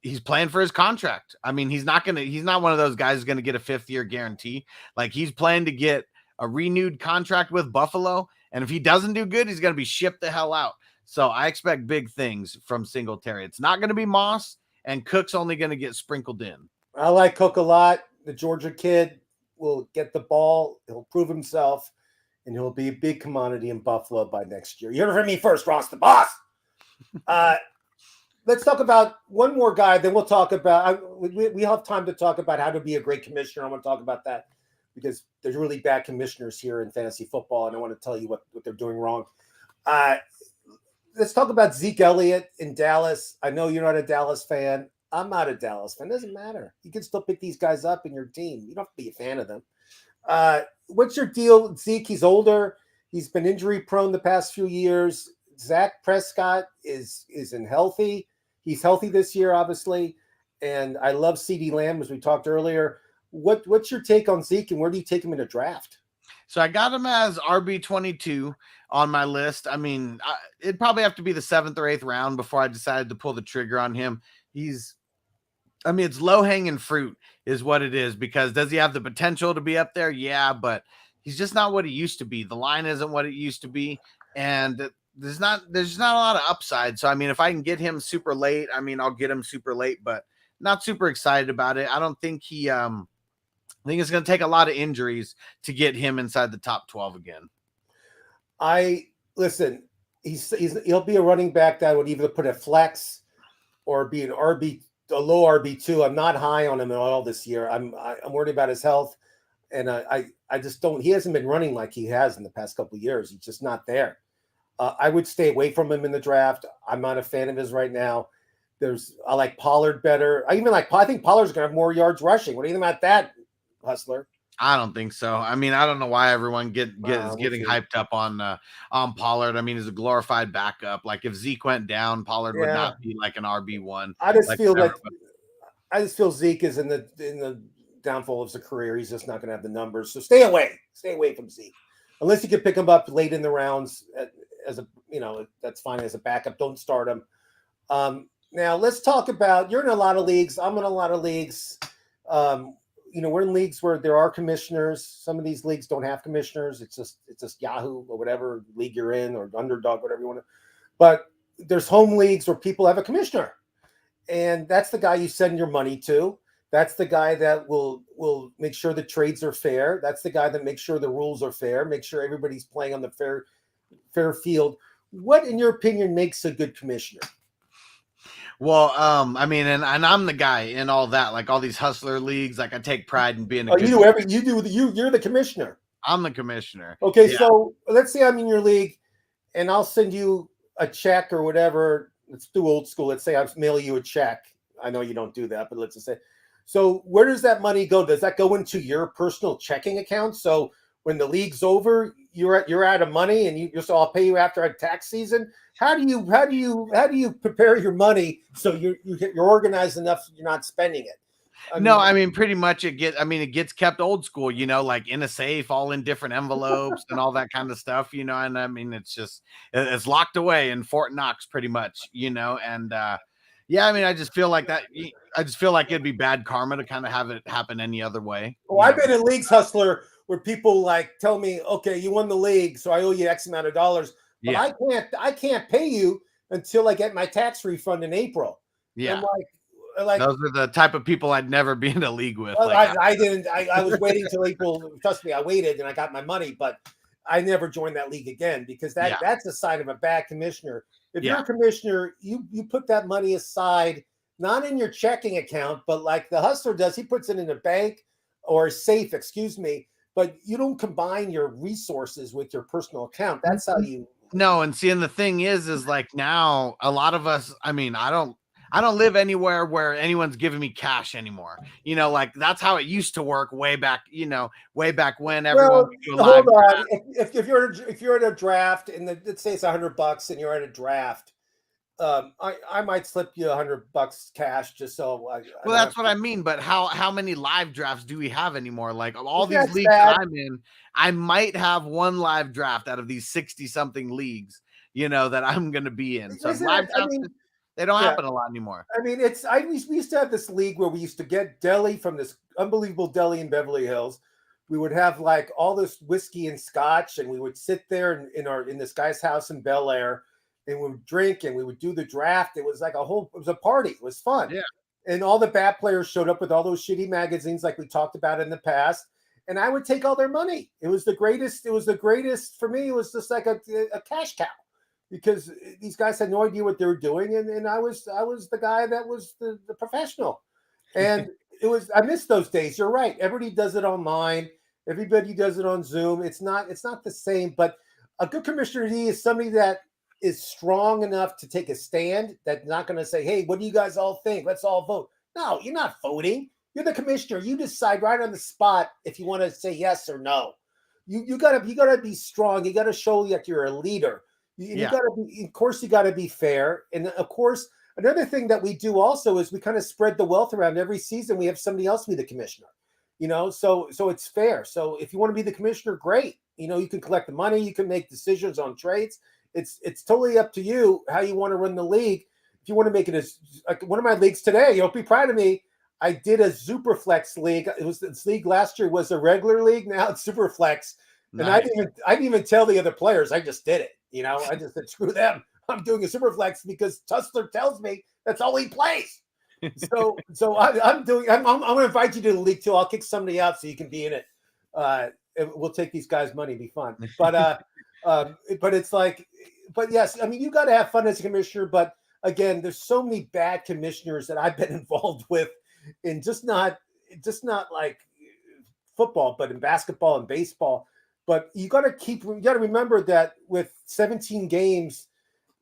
he's playing for his contract. I mean, he's not one of those guys who's going to get a 5th year guarantee. Like, he's playing to get a renewed contract with Buffalo. And if he doesn't do good, he's going to be shipped the hell out. So I expect big things from Singletary. It's not going to be Moss, and Cook's only going to get sprinkled in. I like Cook a lot. The Georgia kid will get the ball. He'll prove himself, and he'll be a big commodity in Buffalo by next year. You heard from me first, Ross the boss. Let's talk about one more guy. Then we'll talk about we have time to talk about how to be a great commissioner. I want to talk about that because there's really bad commissioners here in fantasy football, and I want to tell you what they're doing wrong. Let's talk about Zeke Elliott in Dallas. I know you're not a Dallas fan. I'm not a Dallas fan. It doesn't matter. You can still pick these guys up in your team. You don't have to be a fan of them. What's your deal with Zeke? He's older. He's been injury prone the past few years. Dak Prescott isn't healthy. He's healthy this year, obviously. And I love CeeDee Lamb, as we talked earlier. What's your take on Zeke, and where do you take him in a draft? So I got him as RB22 on my list. I mean, it'd probably have to be the 7th or 8th round before I decided to pull the trigger on him. It's low-hanging fruit is what it is, because does he have the potential to be up there? Yeah, but he's just not what he used to be. The line isn't what it used to be. And there's not a lot of upside. So I mean, if I can get him super late, I mean, I'll get him super late, but not super excited about it. I don't think I think it's going to take a lot of injuries to get him inside the top 12 again. Listen, he'll be a running back that would either put a flex or be a low RB2. I'm not high on him at all this year. I'm worried about his health, and I just don't. He hasn't been running like he has in the past couple of years. He's just not there. I would stay away from him in the draft. I'm not a fan of his right now. I like Pollard better. I think Pollard's going to have more yards rushing. What do you think about that, Hustler? I don't think so. I mean, I don't know why everyone getting hyped up on Pollard. I mean, he's a glorified backup. Like if Zeke went down, Pollard would not be like an RB1. I just feel Zeke is in the downfall of his career. He's just not going to have the numbers. So stay away from Zeke, unless you can pick him up late in the rounds as a that's fine as a backup. Don't start him. Now let's talk about, you're in a lot of leagues. I'm in a lot of leagues. We're in leagues where there are commissioners. Some of these leagues don't have commissioners. It's just Yahoo or whatever league you're in, or Underdog, whatever you want to. But there's home leagues where people have a commissioner, and that's the guy you send your money to. That's the guy that will make sure the trades are fair. That's the guy that makes sure the rules are fair, make sure everybody's playing on the fair field. What, in your opinion, makes a good commissioner? Well, I mean, and I'm the guy in all that, like all these hustler leagues. Like I take pride in being you're the commissioner. I'm the commissioner. Okay, yeah. So let's say I'm in your league, and I'll send you a check or whatever. Let's do old school. Let's say I mail you a check. I know you don't do that, but let's just say. So where does that money go? Does that go into your personal checking account? So when the league's over, you're out of money, and so I'll pay you after a tax season. How do you prepare your money so you're organized enough so you're not spending it? I mean, pretty much it gets kept old school, like in a safe, all in different envelopes and all that kind of stuff, and I mean, it's locked away in Fort Knox pretty much, and yeah, I mean, I just feel like it'd be bad karma to kind of have it happen any other way. Well, I've been in leagues, Hustler, where people like tell me, okay, you won the league, so I owe you X amount of dollars. But yeah. I can't pay you until I get my tax refund in April. Yeah. I'm like those are the type of people I'd never be in a league with. Well, I didn't. I was waiting till April. Trust me, I waited and I got my money, but I never joined that league again because that's a sign of a bad commissioner. If you're a commissioner, you put that money aside, not in your checking account, but like the hustler does, he puts it in a bank or a safe, but you don't combine your resources with your personal account. That's how you. No, and seeing the thing is like now a lot of us, I mean, I don't live anywhere where anyone's giving me cash anymore. Like that's how it used to work way back when everyone would do a live draft. If you're at a draft and let's say it's $100 and you're at a draft, I might slip you $100 cash just so. That's what I mean. But how many live drafts do we have anymore? Like all these leagues that I'm in, I might have one live draft out of these 60-something leagues, that I'm going to be in. So live drafts, they don't happen a lot anymore. I mean, we used to have this league where we used to get deli from this unbelievable deli in Beverly Hills. We would have like all this whiskey and scotch, and we would sit there in this guy's house in Bel Air, and we would drink and we would do the draft. It was like it was a party. It was fun. Yeah. And all the bad players showed up with all those shitty magazines like we talked about in the past. And I would take all their money. It was the greatest. It was the greatest for me. It was just like a cash cow because these guys had no idea what they were doing. And I was the guy that was the professional. And I miss those days. You're right. Everybody does it online. Everybody does it on Zoom. It's not the same, but a good commissioner is somebody that is strong enough to take a stand, that's not going to say, hey, what do you guys all think? Let's all vote. No, you're not voting. You're the commissioner. You decide right on the spot if you want to say yes or no. You gotta be strong. You gotta show that you're a leader. You gotta be, of course, you gotta be fair. And of course, another thing that we do also is we kind of spread the wealth around. Every season we have somebody else be the commissioner. So it's fair. So if you want to be the commissioner, great. You can collect the money. You can make decisions on trades. It's totally up to you how you want to run the league. If you want to make it as like one of my leagues today, you'll be proud of me. I did a Superflex league. This league last year was a regular league. Now it's Superflex. And I didn't even tell the other players. I just did it. I just said, screw them. I'm doing a super flex because Tussler tells me that's all he plays. So I'm going to invite you to the league too. I'll kick somebody out so you can be in it. We'll take these guys' money, be fun. But it's like, but yes, I mean, you got to have fun as a commissioner. But again, there's so many bad commissioners that I've been involved with, in just not like football, but in basketball and baseball. But you got to remember that with 17 games,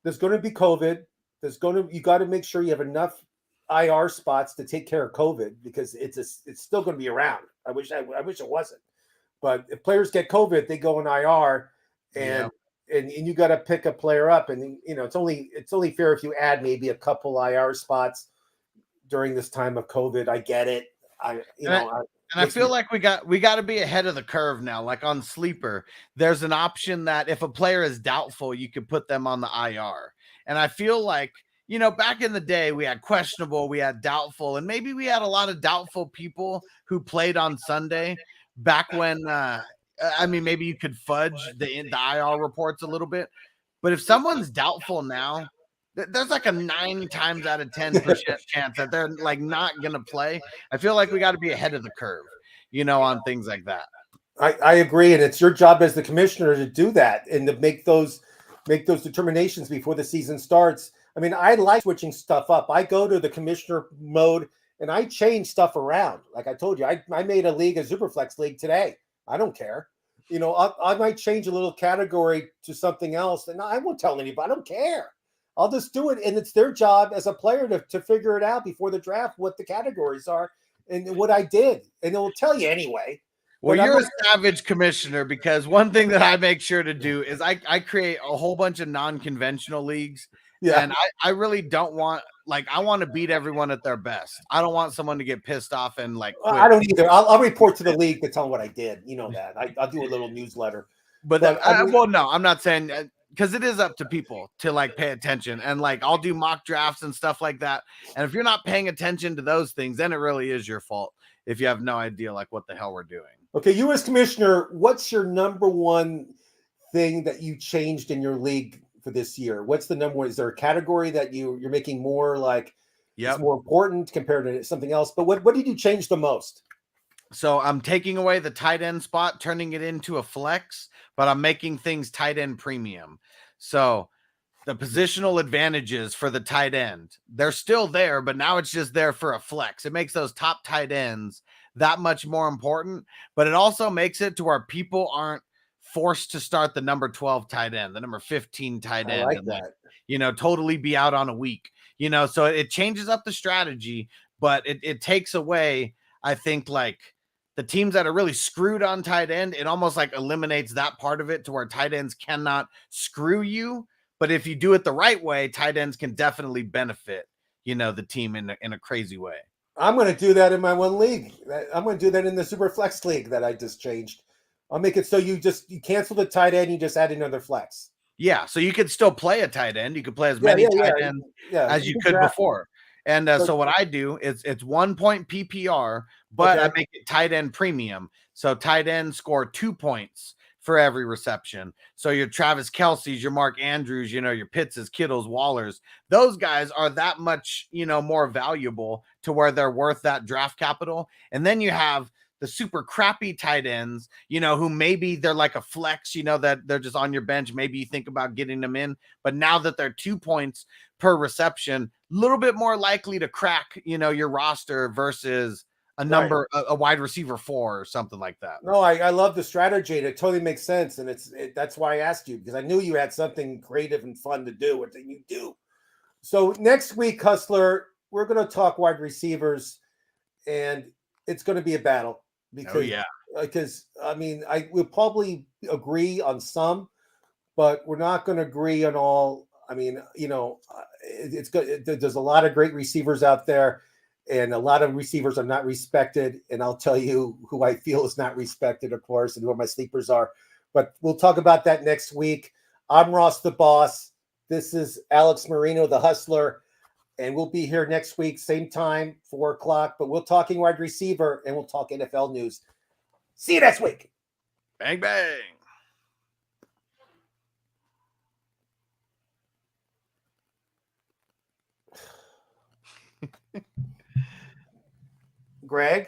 there's going to be COVID. You got to make sure you have enough IR spots to take care of COVID, because it's still going to be around. I wish it wasn't. But if players get COVID, they go in IR, and you got to pick a player up, and it's only fair if you add maybe a couple IR spots during this time of COVID. I get it. I feel like we got to be ahead of the curve now. Like on Sleeper, there's an option that if a player is doubtful, you could put them on the IR. And I feel like, back in the day, we had questionable, we had doubtful, and maybe we had a lot of doubtful people who played on Sunday back when, maybe you could fudge the IR reports a little bit. But if someone's doubtful now, there's like a 9 times out of 10% chance that they're like not going to play. I feel like we got to be ahead of the curve, on things like that. I agree. And it's your job as the commissioner to do that and to make those determinations before the season starts. I mean, I like switching stuff up. I go to the commissioner mode and I change stuff around. Like I told you, I made a league, a Superflex league today. I don't care. I might change a little category to something else, and I won't tell anybody. I don't care. I'll just do it. And it's their job as a player to figure it out before the draft, what the categories are and what I did. And they'll tell you anyway. Well, you're a savage commissioner, because one thing that I make sure to do is I create a whole bunch of non-conventional leagues. Yeah. And I really don't want, I want to beat everyone at their best. I don't want someone to get pissed off and quit. I don't either. I'll report to the league to tell them what I did. You know that. I'll do a little newsletter. But no, I'm not saying, because it is up to people to pay attention, and I'll do mock drafts and stuff like that. And if you're not paying attention to those things, then it really is your fault if you have no idea what the hell we're doing. Okay, you as commissioner, what's your number one thing that you changed in your league for this year? What's the number one? Is there a category that you're making more it's more important compared to something else? But what did you change the most? So I'm taking away the tight end spot, turning it into a flex, but I'm making things tight end premium. So the positional advantages for the tight end, they're still there, but now it's just there for a flex. It makes those top tight ends that much more important, but it also makes it to where people aren't forced to start the number 12 tight end, the number 15 tight end, like that. Totally be out on a week, so it changes up the strategy, but it takes away, I think, the teams that are really screwed on tight end. It almost eliminates that part of it to where tight ends cannot screw you. But if you do it the right way, tight ends can definitely benefit, the team in a crazy way. I'm going to do that in my one league. I'm going to do that in the Super Flex league that I just changed. I'll make it so you cancel the tight end, you just add another flex. Yeah, so you could still play a tight end. You could play as many tight ends as you could before. And so what I do is it's 1 point PPR, but I make it tight end premium. So tight end score 2 points for every reception. So your Travis Kelce's, your Mark Andrews, your Pitt's, Kittles, Wallers, those guys are that much, more valuable to where they're worth that draft capital. And then you have the super crappy tight ends, who maybe they're like a flex, that they're just on your bench. Maybe you think about getting them in, but now that they're 2 points per reception, a little bit more likely to crack, your roster versus a wide receiver 4 or something like that. No, I love the strategy. It totally makes sense. And that's why I asked you, because I knew you had something creative and fun to do. What you do. So next week, Hustler, we're going to talk wide receivers, and it's going to be a battle because we'll probably agree on some, but we're not going to agree on all. I mean, it's good. There's a lot of great receivers out there, and a lot of receivers are not respected. And I'll tell you who I feel is not respected, of course, and who my sleepers are. But we'll talk about that next week. I'm Ross the Boss. This is Alex Merino, the Hustler. And we'll be here next week, same time, 4 o'clock. But we'll talking wide receiver, and we'll talk NFL news. See you next week. Bang, bang. Greg?